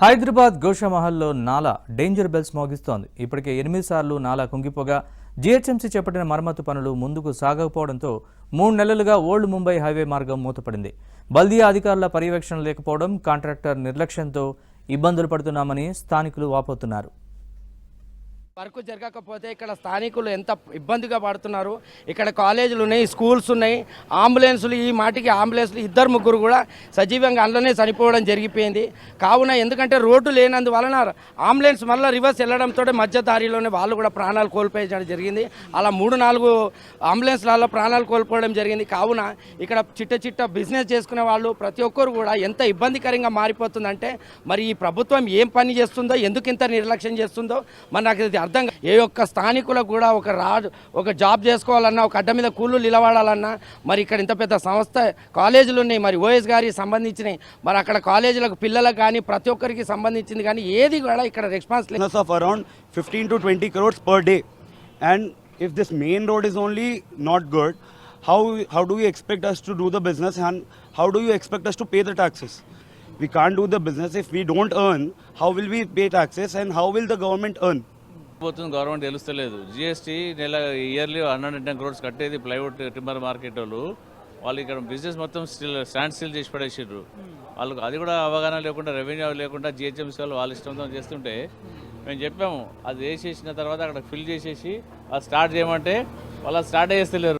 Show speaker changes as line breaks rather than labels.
హైదరాబాద్ గోషామహల్లో నాలా danger bells మోగిస్తోంది. ఇప్పటికే 8 సార్లు నాలా కుంగిపోగా జీహెచ్ఎంసీ చేపట్టిన మరమ్మతు పనులు ముందుకు సాగకపోవడంతో 3 నెలలుగా ఓల్డ్ ముంబై హైవే మార్గం మూతపడింది. బల్దియా అధికారుల పర్యవేక్షణ లేకపోవడం, కాంట్రాక్టర్ నిర్లక్ష్యంతో ఇబ్బందులు పడుతున్నామని స్థానికులు వాపోతున్నారు.
వర్క్ జరగకపోతే ఇక్కడ స్థానికులు ఎంత ఇబ్బందిగా పడుతున్నారు. ఇక్కడ కాలేజీలు ఉన్నాయి, స్కూల్స్ ఉన్నాయి, అంబులెన్సులు ఈ మాటికి అంబులెన్సులు 2-3 కూడా సజీవంగా అందులోనే చనిపోవడం జరిగిపోయింది. కావున ఎందుకంటే రోడ్డు లేనందువలన అంబులెన్స్ మళ్ళీ రివర్స్ వెళ్ళడంతో మధ్య దారిలోనే వాళ్ళు కూడా ప్రాణాలు కోల్పోయడం జరిగింది. అలా 3-4 అంబులెన్స్లలో ప్రాణాలు కోల్పోవడం జరిగింది. కావున ఇక్కడ చిట్ట బిజినెస్ చేసుకునే వాళ్ళు ప్రతి ఒక్కరు కూడా ఎంత ఇబ్బందికరంగా మారిపోతుందంటే మరి ఈ ప్రభుత్వం ఏం పని చేస్తుందో, ఎందుకు ఇంత నిర్లక్ష్యం చేస్తుందో మరి నాకు అర్థం. ఏ ఒక్క స్థానికులకు కూడా ఒక జాబ్ చేసుకోవాలన్నా, ఒక అడ్డ మీద కూలీలు నిలబడాలన్నా మరి ఇక్కడ ఇంత పెద్ద సంస్థ కాలేజీలు ఉన్నాయి, మరి ఓఎస్ గారికి సంబంధించినవి, మరి అక్కడ కాలేజీలకు పిల్లలకు కానీ ప్రతి ఒక్కరికి సంబంధించింది కానీ ఏది కూడా ఇక్కడ రెస్పాన్స్ లేదు.
Of around 15 to 20 crores per day, and if this main road is only not good, how do you expect us to do the business, and how do you expect us to pay the taxes? We can't do the business if we don't earn. How will we pay taxes, and how will the government earn?
పోతుంది government తెలుస్తలేదు. GST yearly 110 crores కట్టేది plywood timber market వాళ్ళు ఇక్కడ business మొత్తం stand still చేసి పడేసారు. వాళ్ళకు అది కూడా అవగాహన లేకుండా, రెవెన్యూ లేకుండా జిహెచ్ఎంసీ వాళ్ళు ఇష్టంతో చేస్తుంటే మేము చెప్పాము అది వేసేసిన తర్వాత అక్కడ ఫిల్ చేసేసి అది స్టార్ట్ చేయమంటే వాళ్ళు స్టార్ట్ చేస్తలేరు.